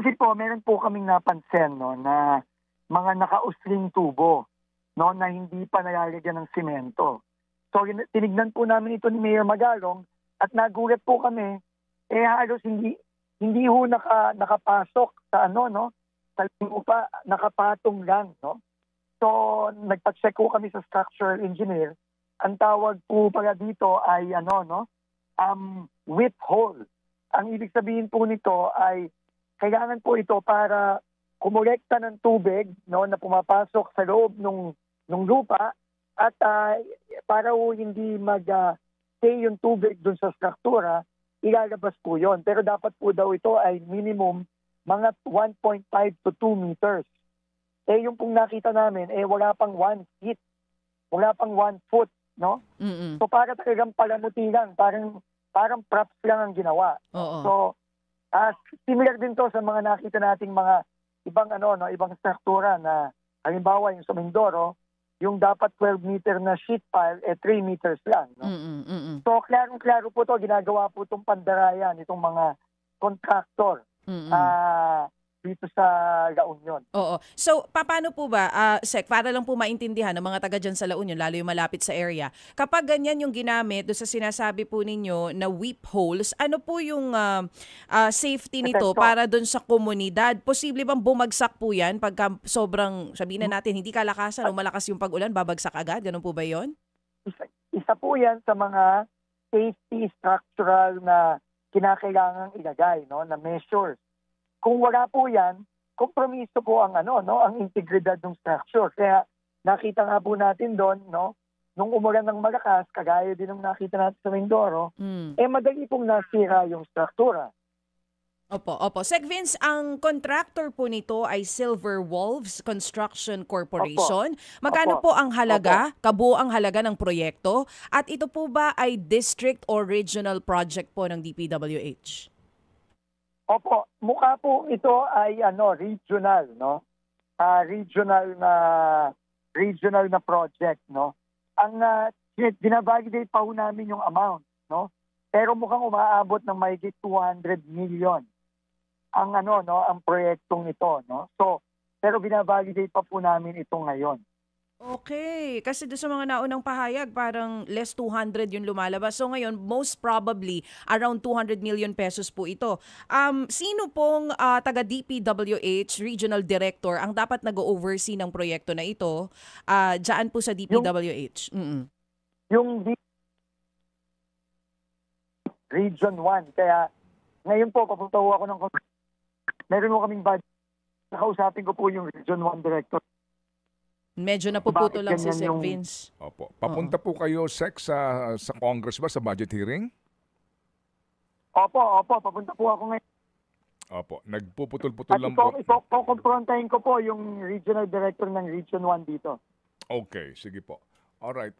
Kasi po, meron po kaming napansin no, na mga nakausling tubo no, na hindi pa nalalagyan ng simento. So tinignan po namin ito ni Mayor Magalong at nagulat po kami, halos hindi ho nakapasok sa sa lupa, nakapatong lang. No? So nagpa-check po kami sa structural engineer. Ang tawag po pala dito ay whip hole. Ang ibig sabihin po nito ay kailangan po ito para kumolekta ng tubig na pumapasok sa loob ng lupa at para hindi stay yung tubig dun sa struktura, ilalabas po yon. Pero dapat po daw ito ay minimum mga 1.5 to 2 meters. Yung pong nakita namin, wala pang 1 feet, wala pang 1 foot. No? Mm-mm. So para talagang palamuti lang, parang props lang ang ginawa. Oo. So similar din to sa mga nakita nating mga ibang struktura na halimbawa yung sa Mindoro, yung dapat 12 meter na sheet pile 3 meters lang. No? So klarong-klaro po to, ginagawa po itong pandarayan itong mga contractor dito sa La Union. Oo. So, paano po ba, Sec, para lang po maintindihan ng mga taga dyan sa La Union, lalo yung malapit sa area, kapag ganyan yung ginamit doon sa sinasabi po ninyo na whip holes, ano po yung safety nito para doon sa komunidad? Posible bang bumagsak po yan pagka sobrang, sabihin na natin, hindi kalakasan o malakas yung pag-ulan, babagsak agad? Ganun po ba yon? Isa po yan sa mga safety structural na kinakailangang ilagay, na measures. Kung wala po yan, kompromiso po ang ang integridad ng structure. Kaya nakita nga po natin doon, nung umulan ng malakas, kagaya din ng nakita natin sa Mindoro, madali pong nasira yung struktura. Opo. Sec Vince, ang contractor po nito ay Silver Wolves Construction Corporation. Magkano po ang halaga, kabuoang halaga ng proyekto? At ito po ba ay district or regional project po ng DPWH? Opo, mukha po ito ay regional, regional na project, Ang binavalidate pa ho namin yung amount, Pero mukhang umaabot ng mahigit 200 million ang ang proyektong ito, So, pero binavalidate pa po namin ito ngayon. Okay, kasi doon sa mga naunang pahayag, parang less 200 yung lumalabas. So ngayon, most probably, around 200 million pesos po ito. Sino pong taga DPWH Regional Director ang dapat nag-oversee ng proyekto na ito dyan po sa DPWH? Yung Region 1. Kaya ngayon po, papunta ako ng meron mo kaming budget. Nakausapin ko po yung Region 1 Director. Medyo napuputo lang si Sec Vince. Opo. Papunta po kayo, Sec, sa Congress ba, sa budget hearing? Opo. Papunta po ako ngayon. Opo. Nagpuputol-putol lang po. At kukonfrontahin ko po yung Regional Director ng Region 1 dito. Okay, sige po. Alright.